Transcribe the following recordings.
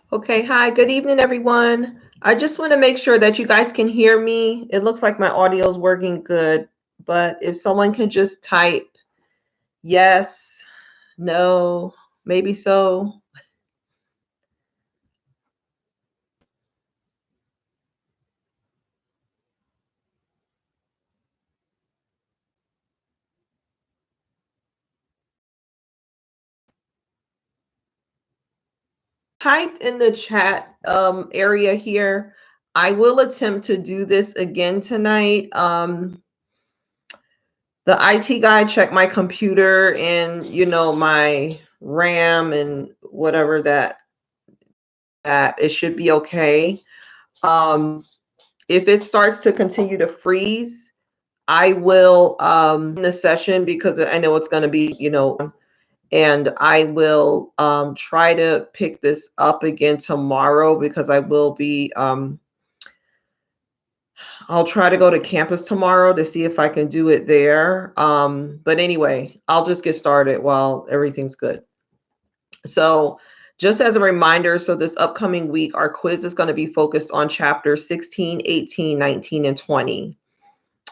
Okay, hi, good evening, everyone. I just want to make sure that you guys can hear me. It looks like my audio is working good, but if someone can just type yes, no, maybe so. Typed in the chat area here. I will attempt to do this again tonight. The IT guy checked my computer and my RAM and whatever that it should be okay. Um, if it starts to continue to freeze, I will in the session because I know it's going to be, and I will try to pick this up again tomorrow because I will be I'll try to go to campus tomorrow to see if I can do it there. But anyway, I'll just get started while everything's good. So just as a reminder, so this upcoming week, our quiz is going to be focused on chapters 16, 18, 19, and 20.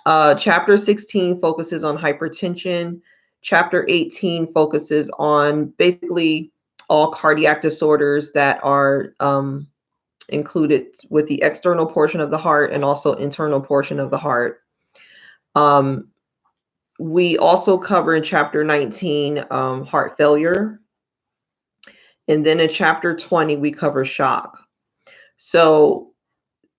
Chapter 16 focuses on hypertension. Chapter 18 focuses on basically all cardiac disorders that are included with the external portion of the heart and also internal portion of the heart. Um, we also cover in chapter 19 heart failure. And then in chapter 20, we cover shock. So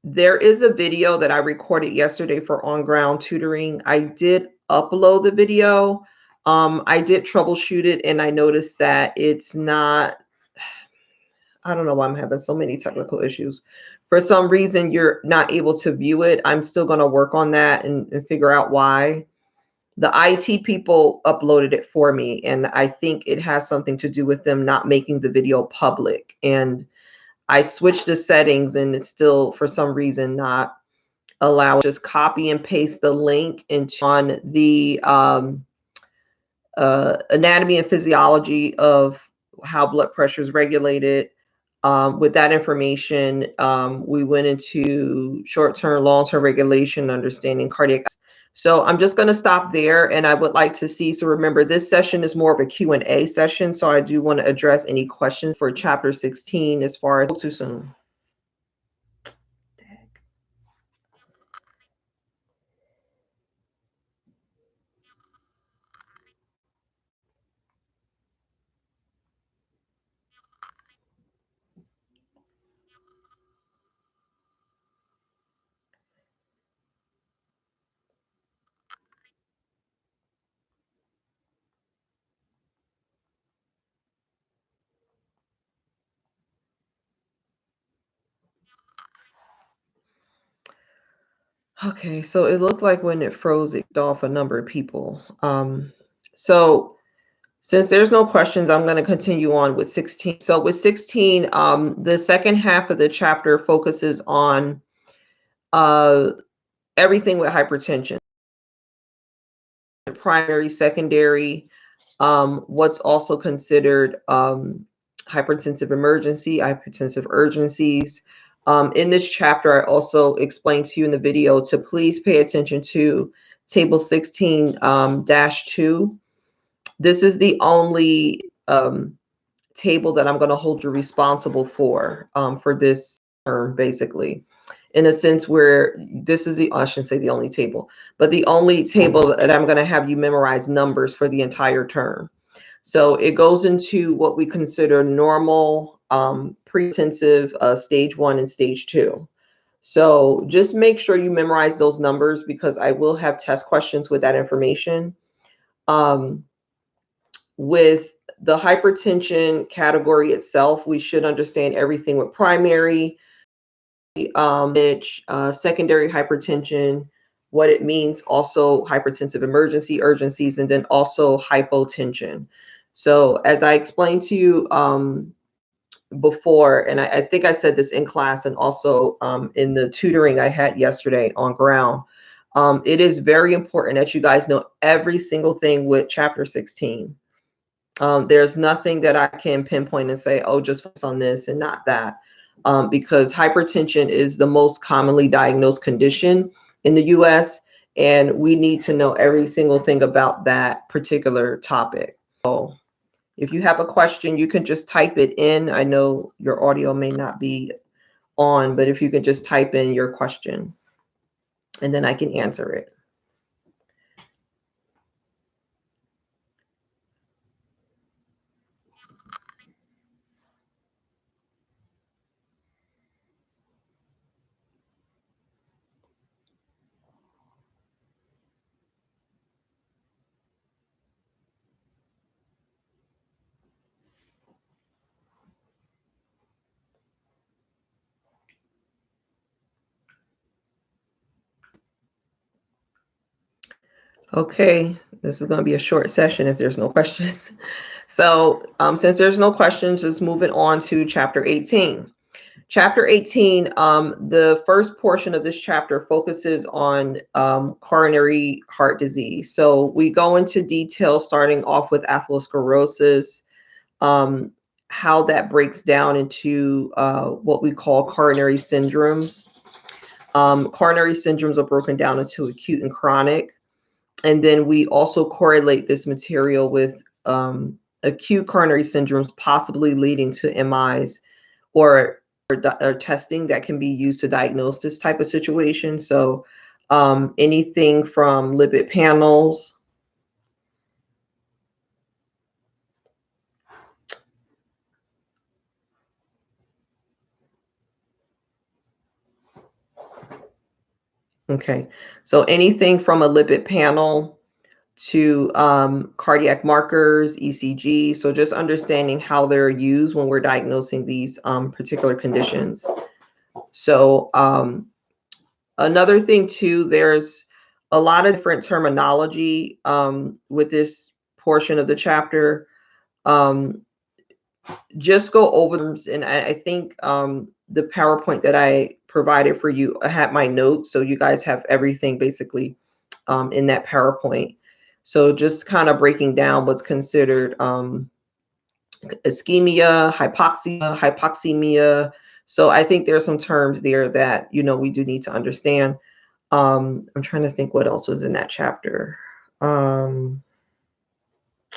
there is a video that I recorded yesterday for On Ground Tutoring. I did upload the video. I did troubleshoot it and I noticed that it's not, I don't know why I'm having so many technical issues. For some reason, you're not able to view it. I'm still going to work on that and figure out why. The IT people uploaded it for me, and I think it has something to do with them not making the video public. And I switched the settings and it's still, for some reason, not allowing. Just copy and paste the link into on the anatomy and physiology of how blood pressure is regulated. With that information, we went into short-term, long-term regulation, understanding cardiac. So I'm just going to stop there, and I would like to see. So remember, this session is more of a Q&A session. So I do want to address any questions for chapter 16 as far as too soon. Okay, so it looked like when it froze, it kicked off a number of people. So since there's no questions, I'm going to continue on with 16. So with 16, the second half of the chapter focuses on uh, everything with hypertension, primary, secondary, what's also considered hypertensive emergency, hypertensive urgencies. In this chapter, I also explained to you in the video to please pay attention to table 16 -2. This is the only table that I'm going to hold you responsible for this term, basically, in a sense where this is I shouldn't say the only table, but the only table that I'm going to have you memorize numbers for the entire term. So it goes into what we consider normal, pre-intensive, stage 1 and stage 2. So just make sure you memorize those numbers because I will have test questions with that information. With the hypertension category itself, we should understand everything with primary, secondary hypertension, what it means, also hypertensive emergency, urgencies, and then also hypotension. So as I explained to you before, and I think I said this in class and also in the tutoring I had yesterday on ground, it is very important that you guys know every single thing with chapter 16. There's nothing that I can pinpoint and say, oh, just focus on this and not that. because hypertension is the most commonly diagnosed condition in the US, and we need to know every single thing about that particular topic. So if you have a question, you can just type it in. I know your audio may not be on, but if you can just type in your question, and then I can answer it. Okay, this is going to be a short session if there's no questions. So since there's no questions, just moving on to chapter 18. Chapter 18, the first portion of this chapter focuses on coronary heart disease. So we go into detail starting off with atherosclerosis, how that breaks down into what we call coronary syndromes. Coronary syndromes are broken down into acute and chronic. And then we also correlate this material with acute coronary syndromes possibly leading to MIs or testing that can be used to diagnose this type of situation. So anything from lipid panels, okay, so anything from a lipid panel to cardiac markers, ECG. So just understanding how they're used when we're diagnosing these particular conditions. So another thing too, there's a lot of different terminology with this portion of the chapter. Just go over them, and I think the PowerPoint that I provided for you, I had my notes, so you guys have everything basically in that PowerPoint. So just kind of breaking down what's considered ischemia, hypoxemia. So I think there's some terms there that, you know, we do need to understand. I'm trying to think what else was in that chapter.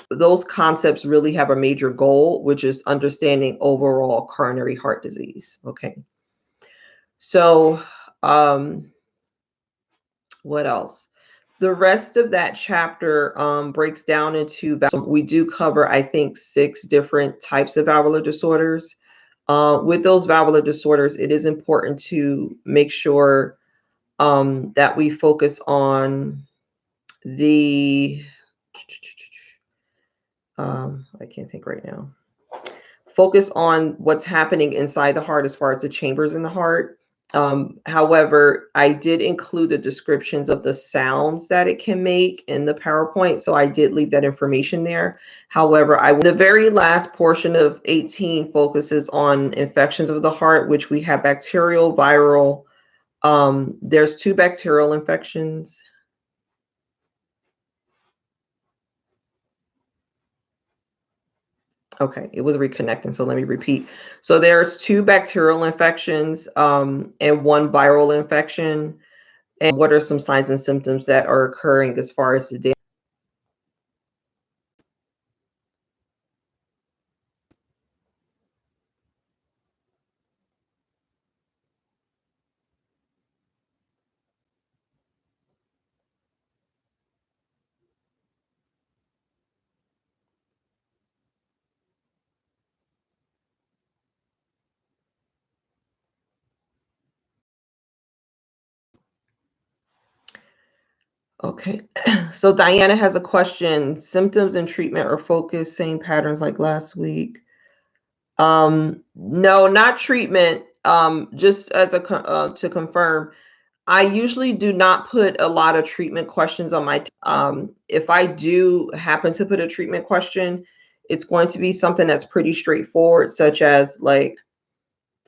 Those concepts really have a major goal, which is understanding overall coronary heart disease. Okay. So what else? The rest of that chapter breaks down into, we do cover, I think, 6 different types of valvular disorders. With those valvular disorders, it is important to make sure that we focus on the, I can't think right now. Focus on what's happening inside the heart as far as the chambers in the heart. However, I did include the descriptions of the sounds that it can make in the PowerPoint, so I did leave that information there. However, the very last portion of 18 focuses on infections of the heart, which we have bacterial, viral. There's 2 bacterial infections. Okay, it was reconnecting, so let me repeat. So there's 2 bacterial infections and 1 viral infection. And what are some signs and symptoms that are occurring as far as the day? Okay, so Diana has a question. Symptoms and treatment are focused, same patterns like last week. No, not treatment. Just as a to confirm, I usually do not put a lot of treatment questions on my. If I do happen to put a treatment question, it's going to be something that's pretty straightforward, such as like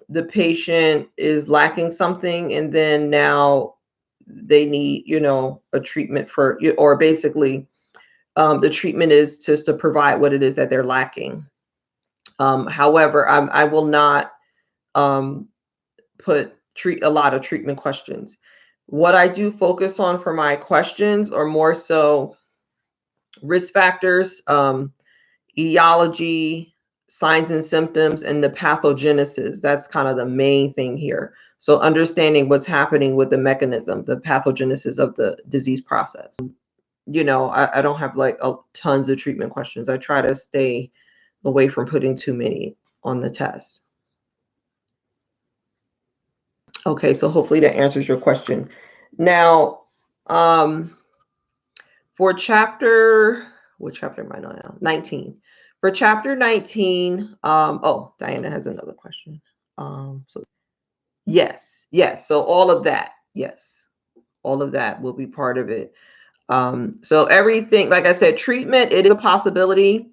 the patient is lacking something, and then now they need, you know, a treatment for, or basically the treatment is just to provide what it is that they're lacking. However, I will not put a lot of treatment questions. What I do focus on for my questions are more so risk factors, etiology, signs and symptoms, and the pathogenesis. That's kind of the main thing here. So understanding what's happening with the mechanism, the pathogenesis of the disease process. I don't have like tons of treatment questions. I try to stay away from putting too many on the test. Okay, so hopefully that answers your question. Now, for what chapter am I on now? 19. For chapter 19, oh, Diana has another question. So yes. So all of that, yes, all of that will be part of it. So everything, like I said, treatment, it is a possibility.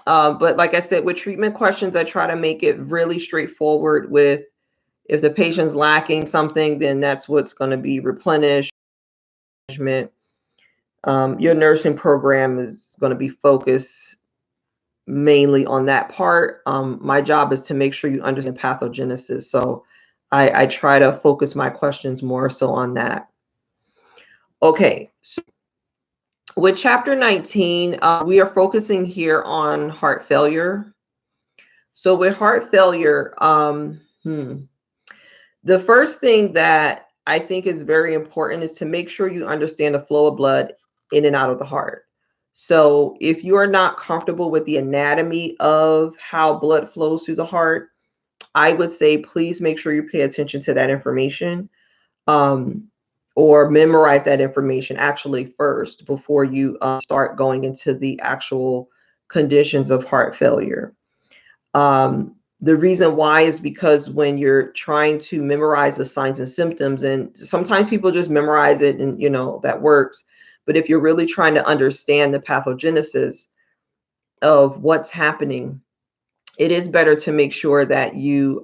But like I said, with treatment questions, I try to make it really straightforward with if the patient's lacking something, then that's what's going to be replenished. Your nursing program is going to be focused mainly on that part. My job is to make sure you understand pathogenesis. So I try to focus my questions more so on that. Okay, so with chapter 19, we are focusing here on heart failure. So with heart failure, the first thing that I think is very important is to make sure you understand the flow of blood in and out of the heart. So if you are not comfortable with the anatomy of how blood flows through the heart, I would say please make sure you pay attention to that information, or memorize that information actually first before you start going into the actual conditions of heart failure. The reason why is because when you're trying to memorize the signs and symptoms, and sometimes people just memorize it and that works, but if you're really trying to understand the pathogenesis of what's happening, it is better to make sure that you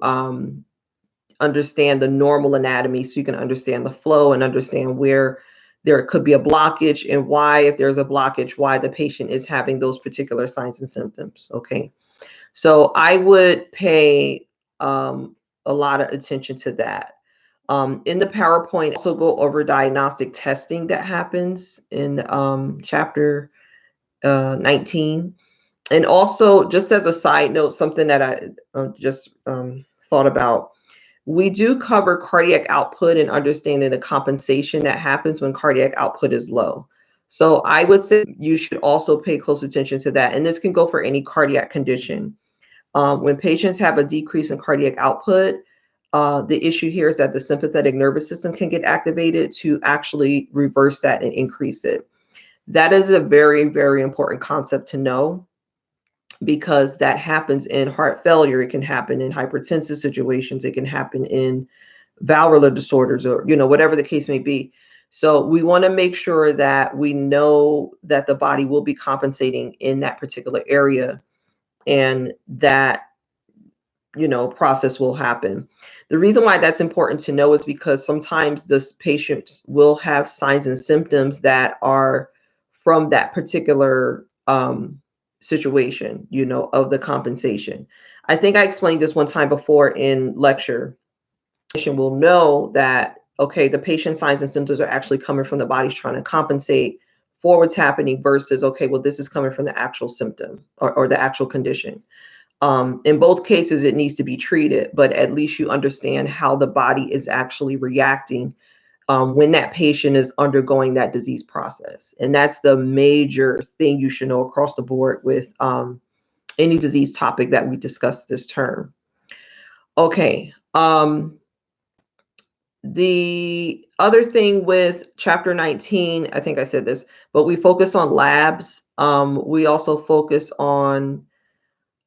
understand the normal anatomy so you can understand the flow and understand where there could be a blockage and why, if there's a blockage, why the patient is having those particular signs and symptoms. Okay. So I would pay a lot of attention to that. In the PowerPoint, also go over diagnostic testing that happens in chapter 19. And also, just as a side note, something that I just thought about, we do cover cardiac output and understanding the compensation that happens when cardiac output is low. So I would say you should also pay close attention to that. And this can go for any cardiac condition. When patients have a decrease in cardiac output, the issue here is that the sympathetic nervous system can get activated to actually reverse that and increase it. That is a very, very important concept to know, because that happens in heart failure. It can happen in hypertensive situations. It can happen in valvular disorders, or whatever the case may be. So we want to make sure that we know that the body will be compensating in that particular area, and that process will happen. The reason why that's important to know is because sometimes this patients will have signs and symptoms that are from that particular situation, of the compensation. I think I explained this one time before in lecture. Patient will know that, okay, the patient's signs and symptoms are actually coming from the body's trying to compensate for what's happening, versus, okay, well, this is coming from the actual symptom or the actual condition. In both cases, it needs to be treated, but at least you understand how the body is actually reacting when that patient is undergoing that disease process. And that's the major thing you should know across the board with any disease topic that we discussed this term. Okay. The other thing with chapter 19, I think I said this, but we focus on labs. We also focus on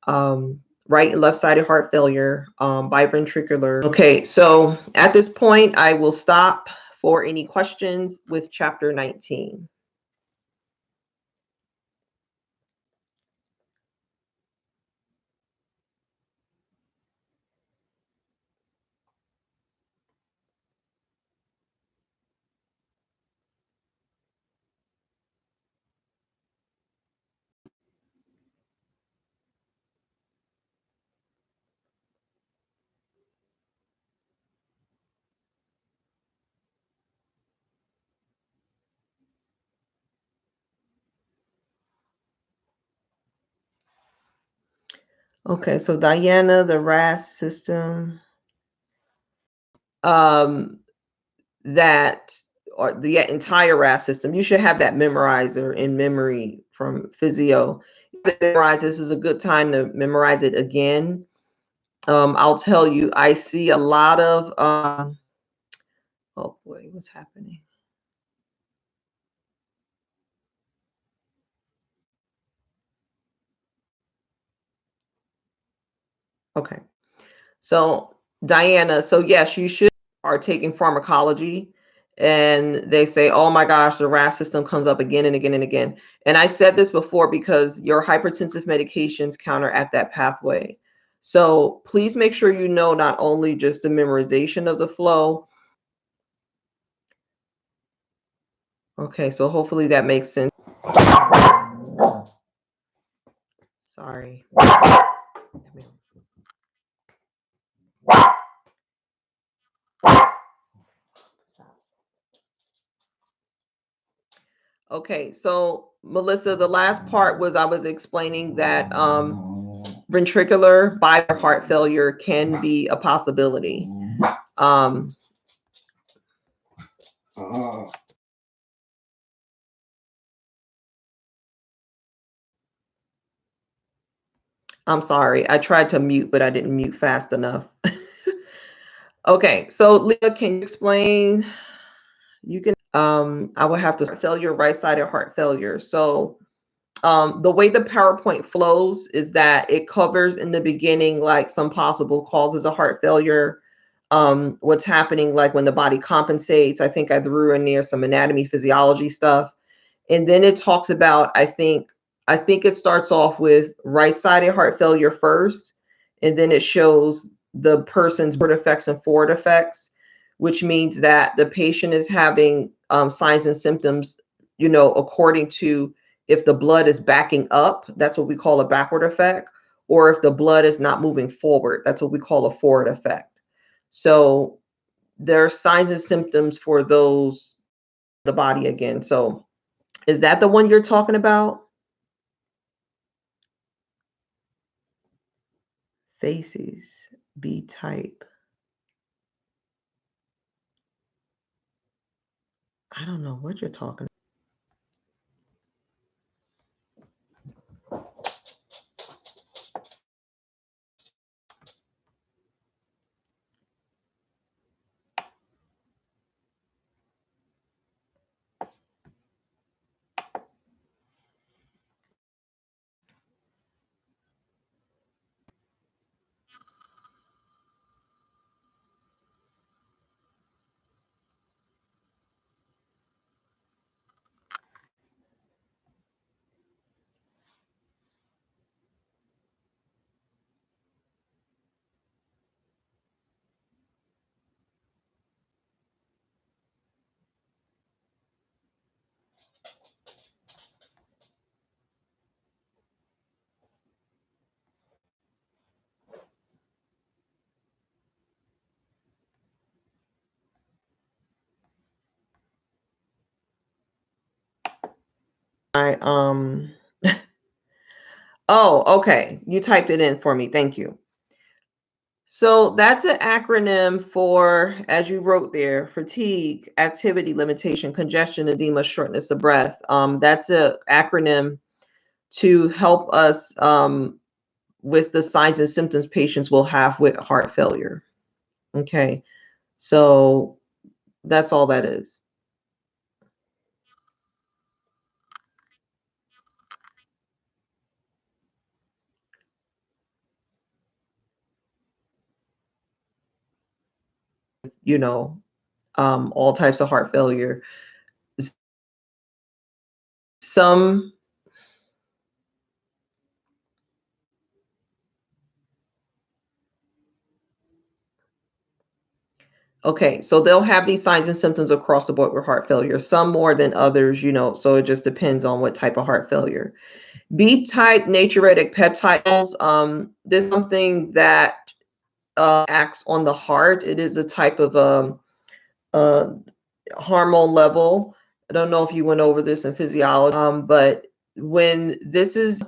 right and left-sided heart failure, biventricular. Okay, so at this point, I will stop for any questions with chapter 19. Okay, so Diana, the RAS system, that, or the entire RAS system, you should have that memorizer in memory from physio. Memorize, this is a good time to memorize it again. I'll tell you, I see a lot of, oh boy, what's happening? Okay. So Diana, so yes, you should are taking pharmacology, and they say, oh my gosh, the RAS system comes up again and again and again. And I said this before because your hypertensive medications counteract that pathway. So please make sure you know not only just the memorization of the flow. Okay, so hopefully that makes sense. Sorry. Okay, so Melissa, the last part was I was explaining that ventricular bypass heart failure can be a possibility. Um, I'm sorry, I tried to mute, but I didn't mute fast enough. Okay, so Leah, can you explain? You can, I will have to failure, right-sided heart failure. So the way the PowerPoint flows is that it covers in the beginning, like some possible causes of heart failure, what's happening, like when the body compensates. I think I threw in there some anatomy, physiology stuff. And then it talks about, I think it starts off with right-sided heart failure first, and then it shows the person's backward effects and forward effects, which means that the patient is having signs and symptoms, according to if the blood is backing up, that's what we call a backward effect, or if the blood is not moving forward, that's what we call a forward effect. So there are signs and symptoms for those, the body again. So is that the one you're talking about? Faces, B type. I don't know what you're talking I Oh, okay. You typed it in for me. Thank you. So that's an acronym for, as you wrote there, fatigue, activity limitation, congestion, edema, shortness of breath. That's an acronym to help us with the signs and symptoms patients will have with heart failure. Okay. So that's all that is. You know, all types of heart failure. Some, okay, so they'll have these signs and symptoms across the board with heart failure, some more than others, so it just depends on what type of heart failure. B type natriuretic peptides, this is something that acts on the heart. It is a type of uh, hormone level. I don't know if you went over this in physiology, but when this is,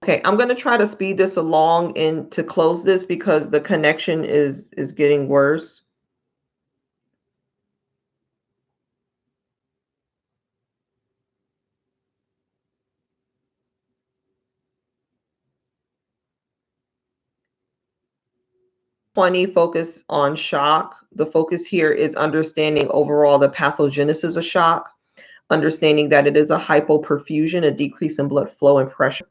Okay, I'm going to try to speed this along and to close this because the connection is getting worse. Focus on shock. The focus here is understanding overall the pathogenesis of shock, understanding that it is a hypoperfusion, a decrease in blood flow and pressure,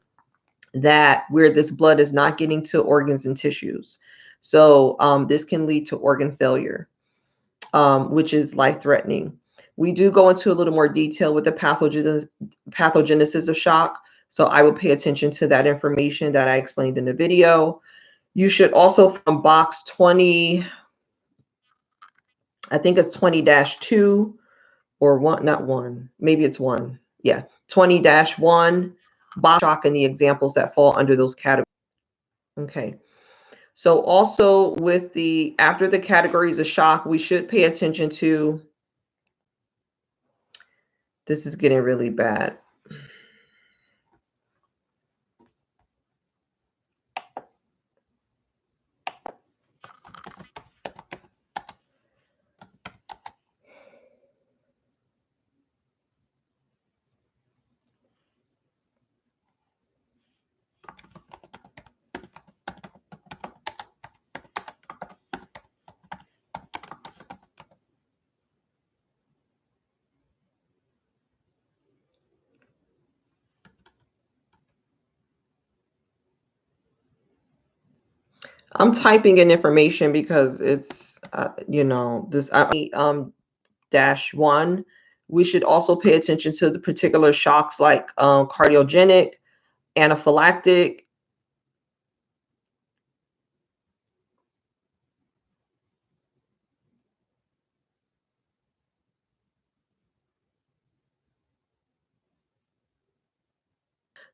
that where this blood is not getting to organs and tissues. So this can lead to organ failure, which is life-threatening. We do go into a little more detail with the pathogenesis of shock. So I will pay attention to that information that I explained in the video. You should also, from box 20, I think it's 20-2 or one, not one, maybe it's one. Yeah, 20-1, box shock and the examples that fall under those categories. Okay. So also with the, after the categories of shock, we should pay attention to, this is getting really bad. I'm typing in information because it's, this -1. We should also pay attention to the particular shocks like cardiogenic, anaphylactic.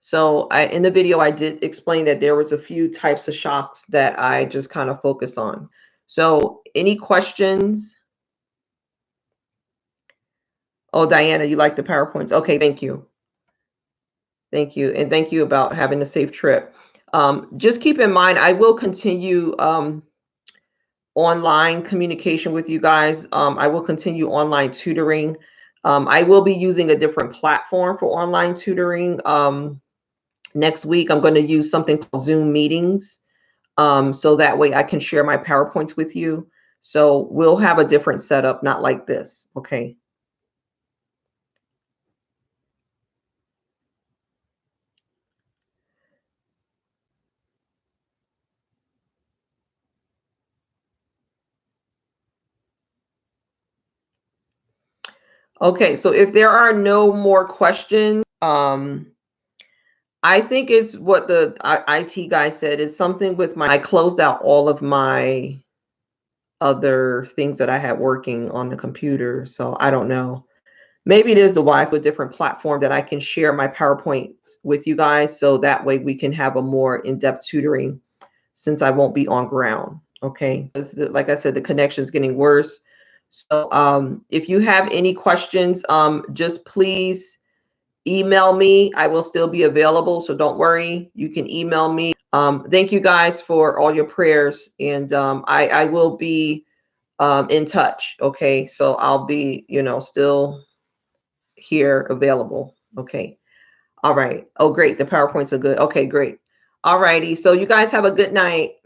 So in the video, I did explain that there was a few types of shocks that I just kind of focus on. So any questions? Oh, Diana, you like the PowerPoints. Okay, thank you. Thank you. And thank you about having a safe trip. Just keep in mind, I will continue online communication with you guys. I will continue online tutoring. I will be using a different platform for online tutoring. Next week, I'm going to use something called Zoom meetings. So that way I can share my PowerPoints with you. So we'll have a different setup, not like this. Okay. Okay, so if there are no more questions, I think it's what the IT guy said. It's something with my, I closed out all of my other things that I had working on the computer. So I don't know. Maybe it is the Wi-Fi, a different platform that I can share my PowerPoints with you guys. So that way we can have a more in-depth tutoring since I won't be on ground. Okay. Like I said, the connection is getting worse. So if you have any questions, just please email me. I will still be available. So don't worry. You can email me. Thank you guys for all your prayers. And I will be in touch. Okay. So I'll be, still here available. Okay. All right. Oh, great. The PowerPoints are good. Okay, great. All righty. So you guys have a good night.